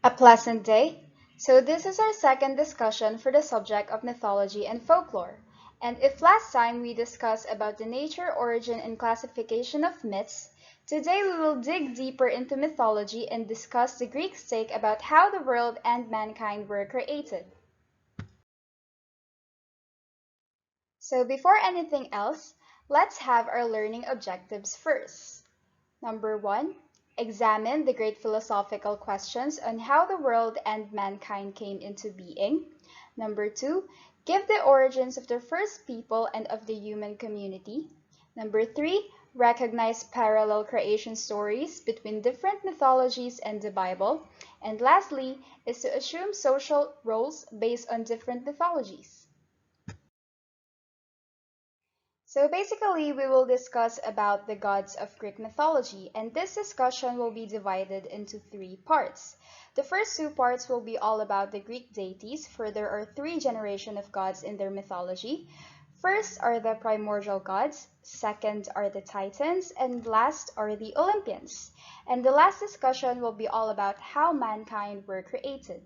A pleasant day. So this is our second discussion for the subject of mythology and folklore. And if last time we discussed about the nature, origin, and classification of myths, today we will dig deeper into mythology and discuss the Greek take about how the world and mankind were created. So before anything else, let's have our learning objectives first. Number 1, examine the great philosophical questions on how the world and mankind came into being. Number 2, give the origins of the first people and of the human community. Number 3, recognize parallel creation stories between different mythologies and the Bible. And lastly, is to assume social roles based on different mythologies. So basically, we will discuss about the gods of Greek mythology, and this discussion will be divided into three parts. The first two parts will be all about the Greek deities, for there are three generations of gods in their mythology. First are the primordial gods, second are the Titans, and last are the Olympians. And the last discussion will be all about how mankind were created.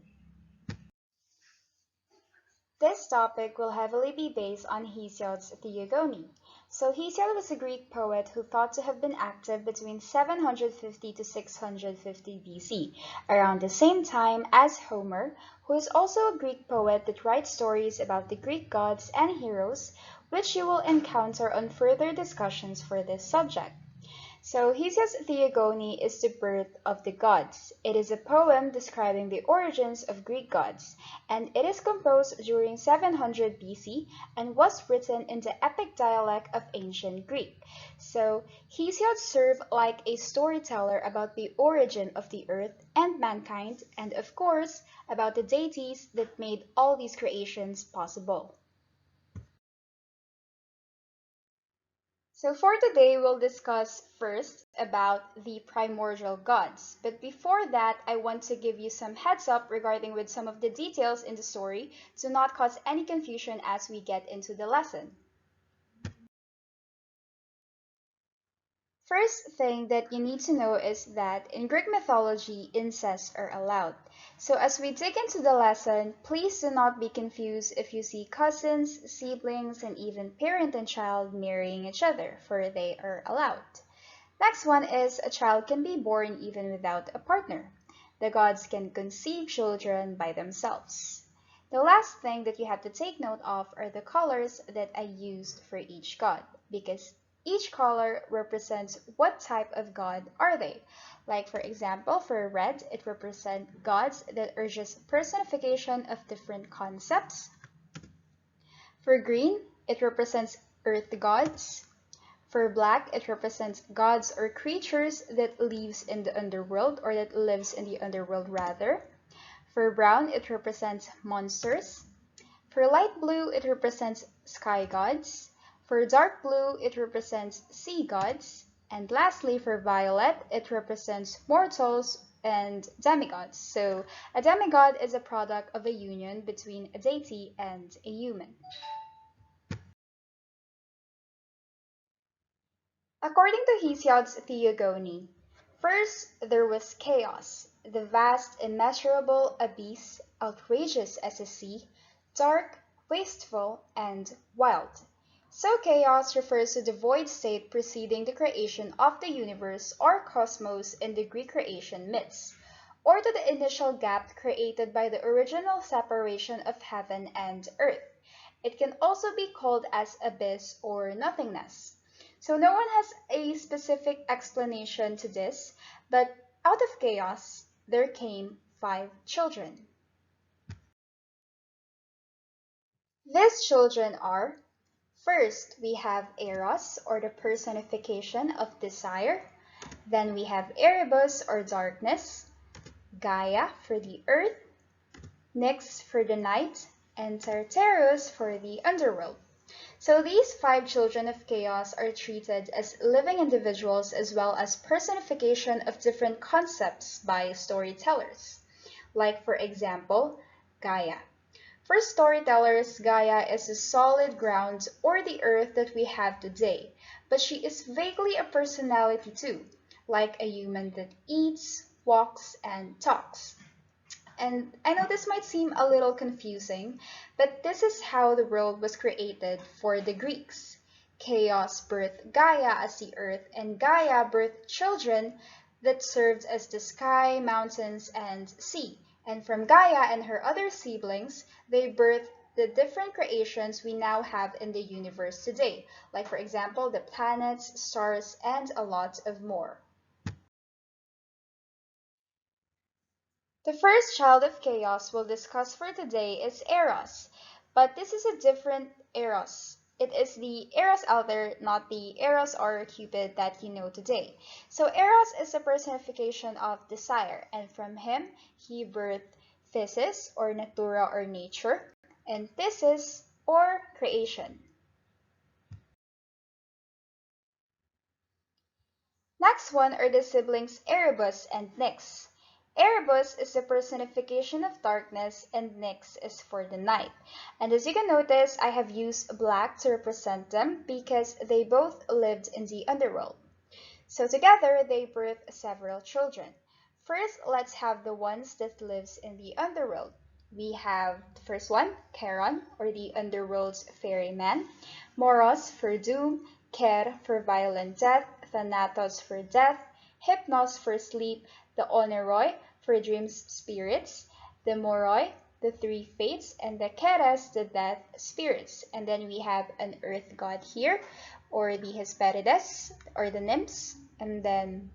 This topic will heavily be based on Hesiod's Theogony. So Hesiod was a Greek poet who thought to have been active between 750 to 650 BC, around the same time as Homer, who is also a Greek poet that writes stories about the Greek gods and heroes, which you will encounter on further discussions for this subject. So Hesiod's Theogony is the birth of the gods. It is a poem describing the origins of Greek gods, and it is composed during 700 BC and was written in the epic dialect of ancient Greek. So Hesiod served like a storyteller about the origin of the earth and mankind, and of course, about the deities that made all these creations possible. So for today, we'll discuss first about the primordial gods. But before that, I want to give you some heads up regarding with some of the details in the story to not cause any confusion as we get into the lesson. First thing that you need to know is that in Greek mythology, incest are allowed. So as we dig into the lesson, please do not be confused if you see cousins, siblings, and even parent and child marrying each other, for they are allowed. Next one is a child can be born even without a partner. The gods can conceive children by themselves. The last thing that you have to take note of are the colors that I used for each god, because each color represents what type of god are they. Like for example, for red, it represents gods that are just personification of different concepts. For green, it represents earth gods. For black, it represents gods or creatures that lives in the underworld, or that lives in the underworld rather. For brown, it represents monsters. For light blue, it represents sky gods. For dark blue, it represents sea gods. And lastly, for violet, it represents mortals and demigods. So a demigod is a product of a union between a deity and a human. According to Hesiod's Theogony, first there was chaos, the vast, immeasurable abyss, outrageous as a sea, dark, wasteful, and wild. So chaos refers to the void state preceding the creation of the universe or cosmos in the Greek creation myths, or to the initial gap created by the original separation of heaven and earth. It can also be called as abyss or nothingness. So no one has a specific explanation to this, but out of chaos, there came 5 children. These children are, first we have Eros, or the personification of desire. Then we have Erebus, or darkness. Gaia for the earth. Nyx for the night. And Tartarus for the underworld. So these 5 children of chaos are treated as living individuals as well as personification of different concepts by storytellers. Like for example, Gaia. For storytellers, Gaia is the solid ground or the earth that we have today, but she is vaguely a personality too, like a human that eats, walks, and talks. And I know this might seem a little confusing, but this is how the world was created for the Greeks. Chaos birthed Gaia as the earth, and Gaia birthed children that served as the sky, mountains, and sea. And from Gaia and her other siblings, they birthed the different creations we now have in the universe today, like for example, the planets, stars, and a lot of more. The first child of chaos we'll discuss for today is Eros, but this is a different Eros. It is the Eros out there, not the Eros or Cupid that you know today. So Eros is a personification of desire, and from him he birthed Physis or Natura or nature, and Thesis or creation. Next one are the siblings Erebus and Nyx. Erebus is the personification of darkness and Nyx is for the night. And as you can notice, I have used black to represent them because they both lived in the underworld. So together they birth several children. First, let's have the ones that lives in the underworld. We have the first one, Charon, or the underworld's ferryman, Moros for doom, Ker for violent death, Thanatos for death, Hypnos for sleep, the Oneroi for dreams spirits, the Moroi, the three fates, and the Keres, the death spirits. And then we have an earth god here, or the Hesperides, or the nymphs, and then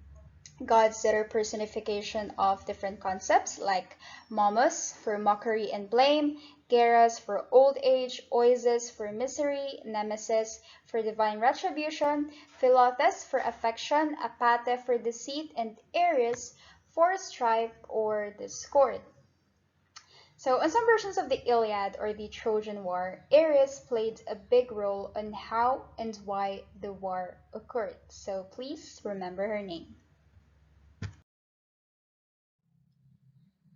gods that are personification of different concepts like Momus for mockery and blame, Geras for old age, Oisis for misery, Nemesis for divine retribution, Philothes for affection, Apate for deceit, and Ares for strife or discord. So in some versions of the Iliad or the Trojan War, Ares played a big role on how and why the war occurred. So please remember her name.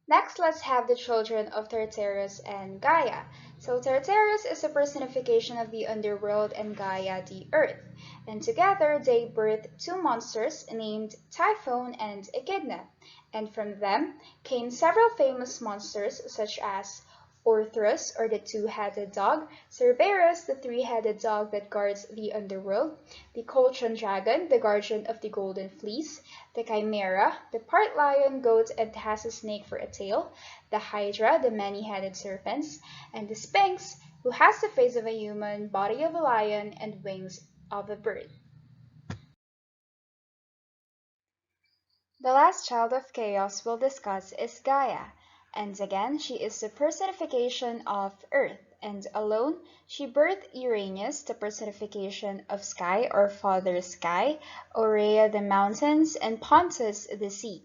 Next, let's have the children of Tartarus and Gaia. So Tartarus is a personification of the underworld and Gaia, the earth. And together they birthed two monsters named Typhon and Echidna. And from them came several famous monsters such as Orthrus, or the two-headed dog, Cerberus, the three-headed dog that guards the underworld, the Colchian dragon, the guardian of the golden fleece, the Chimera, the part lion, goat, and has a snake for a tail, the Hydra, the many-headed serpents, and the Sphinx, who has the face of a human, body of a lion, and wings of a bird. The last child of chaos we'll discuss is Gaia, and again she is the personification of earth, and alone she birthed Uranus, the personification of sky or father sky, Aurea the mountains, and Pontus the sea.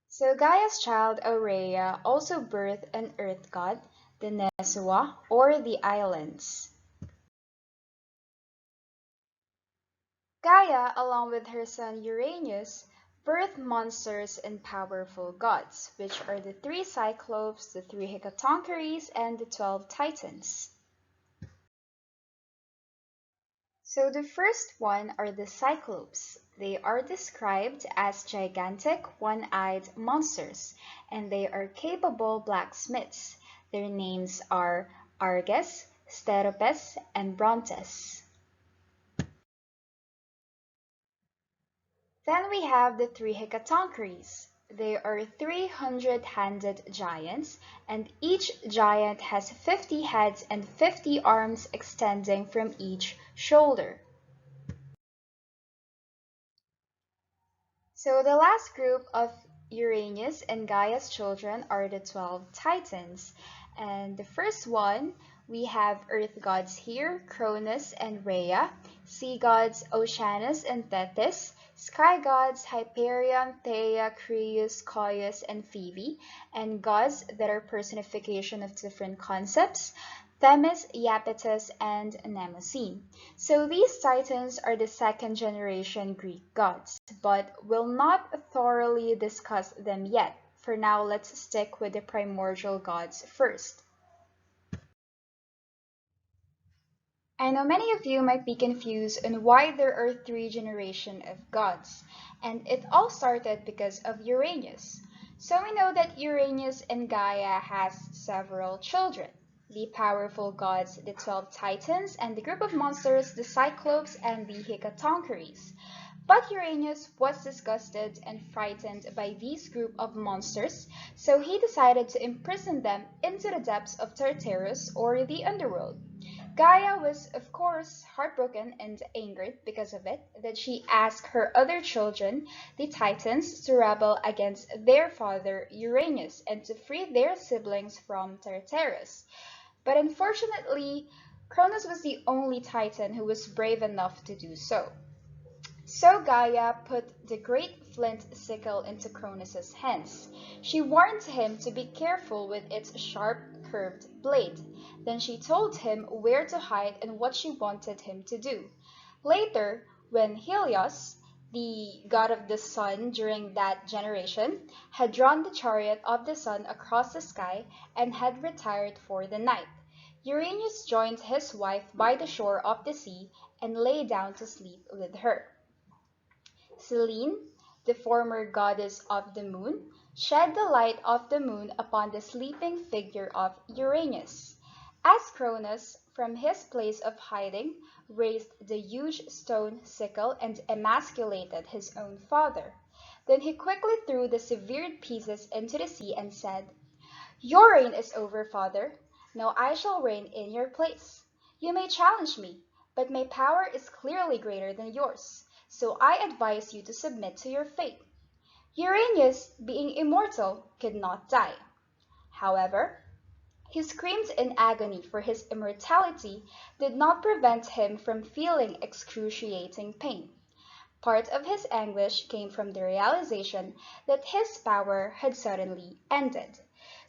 So Gaia's child Aurea also birthed an earth god, the Nesua, or the islands. Gaia, along with her son Uranus, birthed monsters and powerful gods, which are the three Cyclopes, the three Hecatoncheires, and the 12 Titans. So the first one are the Cyclopes. They are described as gigantic, one-eyed monsters, and they are capable blacksmiths. Their names are Arges, Steropes, and Brontes. Then we have the three Hecatoncheires. They are 300-handed giants, and each giant has 50 heads and 50 arms extending from each shoulder. So the last group of Uranus and Gaia's children are the 12 Titans. And the first one, we have earth gods here, Cronus and Rhea, sea gods Oceanus and Tethys, sky gods Hyperion, Theia, Creus, Coeus, and Phoebe, and gods that are personification of different concepts, Themis, Iapetus, and Mnemosyne. So these titans are the second generation Greek gods, but we'll not thoroughly discuss them yet. For now, let's stick with the primordial gods first. I know many of you might be confused on why there are three generations of gods, and it all started because of Uranus. So we know that Uranus and Gaia has several children. The powerful gods, the 12 titans, and the group of monsters, the Cyclopes and the Hecatoncheires. But Uranus was disgusted and frightened by these group of monsters, so he decided to imprison them into the depths of Tartarus, or the Underworld. Gaia was, of course, heartbroken and angered because of it, that she asked her other children, the Titans, to rebel against their father Uranus and to free their siblings from Tartarus. But unfortunately, Cronus was the only Titan who was brave enough to do so. So Gaia put the great flint sickle into Cronus's hands. She warned him to be careful with its sharp, curved blade. Then she told him where to hide and what she wanted him to do. Later, when Helios, the god of the sun during that generation, had drawn the chariot of the sun across the sky and had retired for the night, Uranus joined his wife by the shore of the sea and lay down to sleep with her. Selene, the former goddess of the moon, shed the light of the moon upon the sleeping figure of Uranus. As Cronus, from his place of hiding, raised the huge stone sickle and emasculated his own father. Then he quickly threw the severed pieces into the sea and said, "Your reign is over, father. Now I shall reign in your place. You may challenge me, but my power is clearly greater than yours, so I advise you to submit to your fate." Uranus, being immortal, could not die. However, he screamed in agony, for his immortality did not prevent him from feeling excruciating pain. Part of his anguish came from the realization that his power had suddenly ended.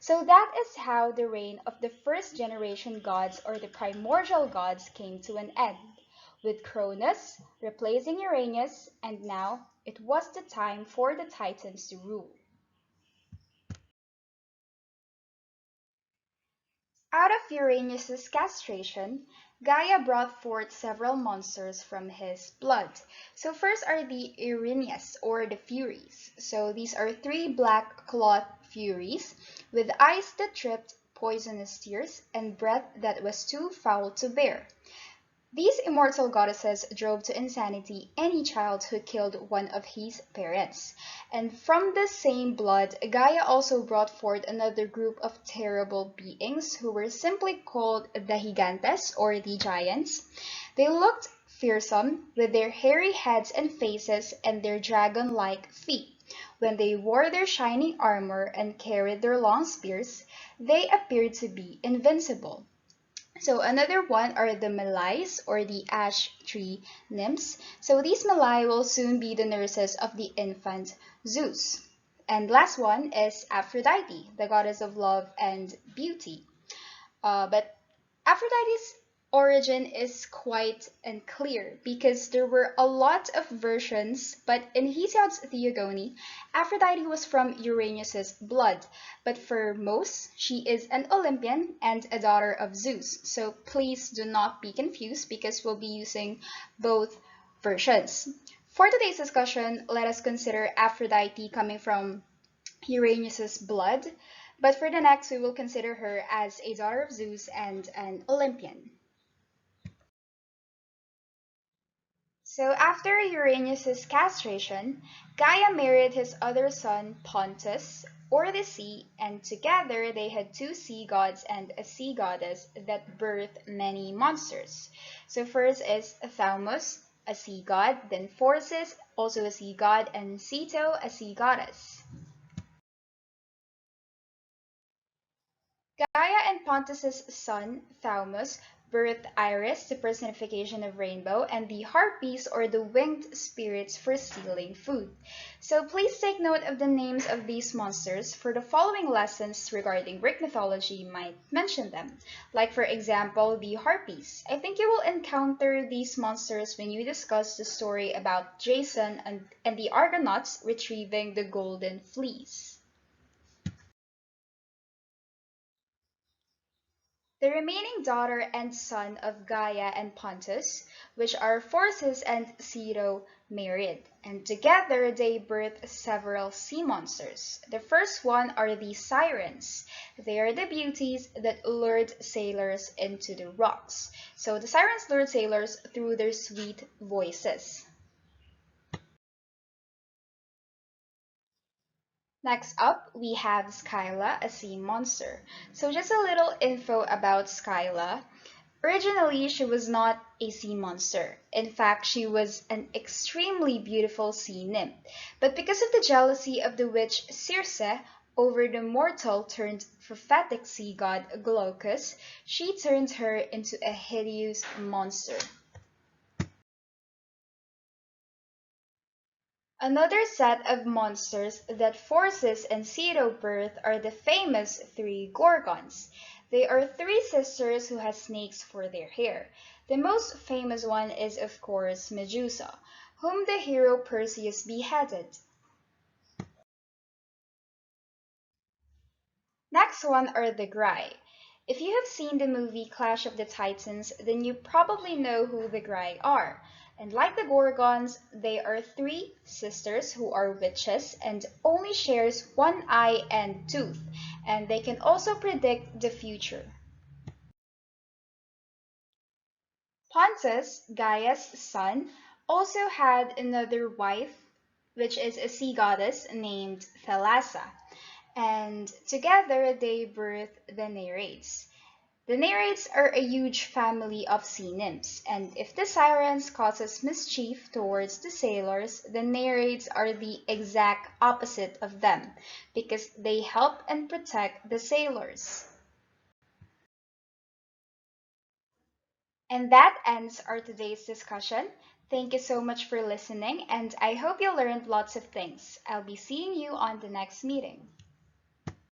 So that is how the reign of the first generation gods, or the primordial gods, came to an end, with Cronus replacing Uranus, and now it was the time for the Titans to rule. Out of Uranus's castration, Gaia brought forth several monsters from his blood. So first are the Erinyes, or the Furies. So these are three black cloth Furies with eyes that dripped poisonous tears and breath that was too foul to bear. These immortal goddesses drove to insanity any child who killed one of his parents. And from the same blood, Gaia also brought forth another group of terrible beings who were simply called the Gigantes, or the giants. They looked fearsome with their hairy heads and faces and their dragon-like feet. When they wore their shining armor and carried their long spears, they appeared to be invincible. So another one are the Malays, or the ash tree nymphs. So these Malay will soon be the nurses of the infant Zeus. And last one is Aphrodite, the goddess of love and beauty. But Aphrodite's origin is quite unclear because there were a lot of versions, but in Hesiod's Theogony, Aphrodite was from Uranus's blood, but for most, she is an Olympian and a daughter of Zeus. So please do not be confused because we'll be using both versions. For today's discussion, let us consider Aphrodite coming from Uranus's blood, but for the next, we will consider her as a daughter of Zeus and an Olympian. So after Uranus's castration, Gaia married his other son Pontus, or the sea, and together they had two sea gods and a sea goddess that birthed many monsters. So first is Thaumus, a sea god, then Phorcys, also a sea god, and CETO, a sea goddess. Gaia and Pontus's son, Thaumus, birthed Iris, the personification of rainbow, and the Harpies, or the winged spirits for stealing food. So please take note of the names of these monsters, for the following lessons regarding Greek mythology might mention them. Like for example, the Harpies. I think you will encounter these monsters when you discuss the story about Jason and the Argonauts retrieving the golden fleece. The remaining daughter and son of Gaia and Pontus, which are Phorcys and CETO, married, and together they birthed several sea monsters. The first one are the sirens. They are the beauties that lured sailors into the rocks. So the sirens lured sailors through their sweet voices. Next up, we have Skyla, a sea monster. So just a little info about Skyla. Originally, she was not a sea monster. In fact, she was an extremely beautiful sea nymph. But because of the jealousy of the witch Circe over the mortal turned prophetic sea god Glaucus, she turned her into a hideous monster. Another set of monsters that Phorcys and CETO birth are the famous three Gorgons. They are three sisters who have snakes for their hair. The most famous one is, of course, Medusa, whom the hero Perseus beheaded. Next one are the Grai. If you have seen the movie Clash of the Titans, then you probably know who the Grai are. And like the Gorgons, they are three sisters who are witches and only shares one eye and tooth, and they can also predict the future. Pontus, Gaia's son, also had another wife, which is a sea goddess named Thalassa, and together they birth the Nereids. The Nereids are a huge family of sea nymphs, and if the sirens causes mischief towards the sailors, the Nereids are the exact opposite of them, because they help and protect the sailors. And that ends our today's discussion. Thank you so much for listening, and I hope you learned lots of things. I'll be seeing you on the next meeting.